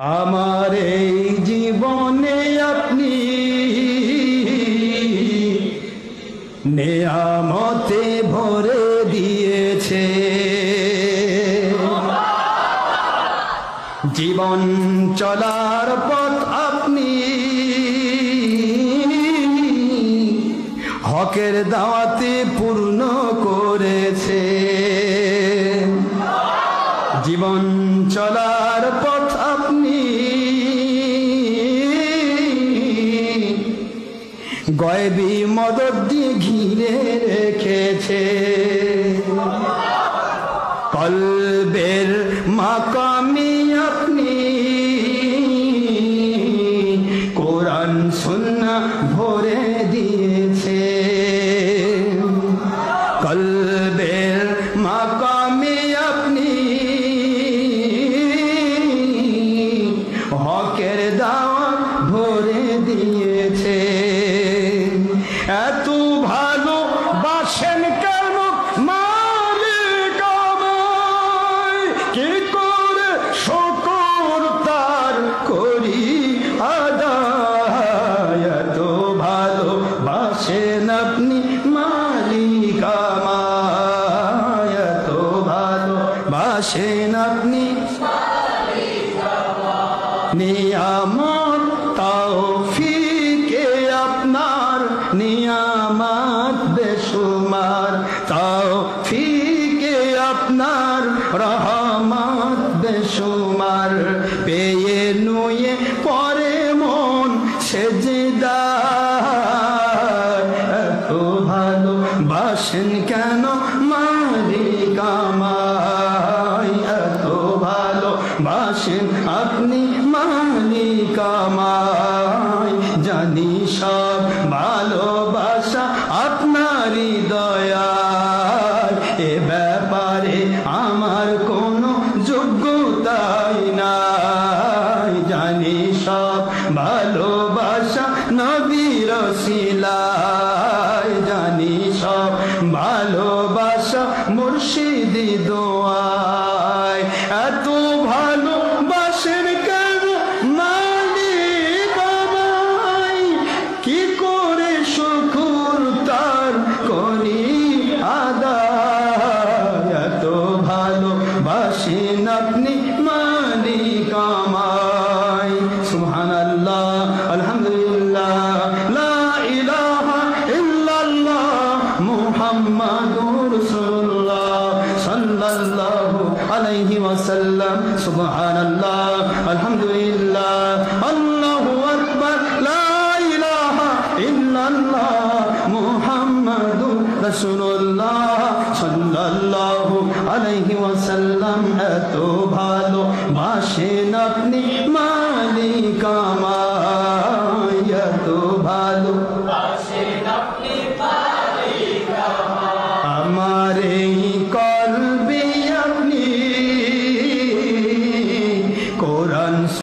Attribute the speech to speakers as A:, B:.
A: আমার এই জীবনে আপনি নেয়ামতে ভরে দিয়েছে, জীবন চলার পথ আপনি হকের দাওয়াতে পূর্ণ করেছে। জীবন চলার পথ আপনি গয়বী মদদ দিয়ে ঘিরে রেখেছে। কলবের মাকামি আপনি কোরআন সুন্নাহ ভরে দিয়েছে। কলবের মাকামি আপনি হকের দাওয়াত ভরে দিয়েছে। এত ভালোবাসেন কেন মালিক আমায়, কি করে শুকর তার করি আদায়। এত ভালোবাসেন আপনি মালিক আমায়, এত ভালোবাসেন আপনি নিয়ামত তৌফিকে আপনার, নিয়ামত বেশুমার তৌফিকে আপনার, রহমত বেশুমার। পেয়ে নুয়ে পরে মন সেজদায়, এত ভালোবাসেন কেন মালিক আমায়, এত ভালোবাসেন আপনি মালিক আমায়। জানি সব ভালোবাসা আপনারই দয়ায়, এ ব্যাপারে আমার কোনো যোগ্যতাই নাই। জানি সব ভালোবাসা নবীর ওসিলায়, জানি সব ভালোবাসা মুর্শিদি দোয়ায়। এত ভালোবাসেন কেন মালিক আমায়, কি করে শুকর তার করি আদায়। এত ভালোবাসেন আপনি মালিক আমায়। সুবহানাল্লাহ, আলহামদুলিল্লাহ, লা ইলাহা ইল্লাল্লাহ, মুহাম্মাদুর রাসূলুল্লাহ সাল্লাল্লাহু আলাইহি ওয়াসাল্লাম। সুবহানাল্লাহ, আলহামদুলিল্লাহ, আল্লাহু আকবার, লা ইলাহা ইল্লাল্লাহ, মুহাম্মাদুর রাসূলুল্লাহ সাল্লাল্লাহু আলাইহি ওয়াসাল্লাম। এত ভালোবাসেন আপনি মালিক আমায়।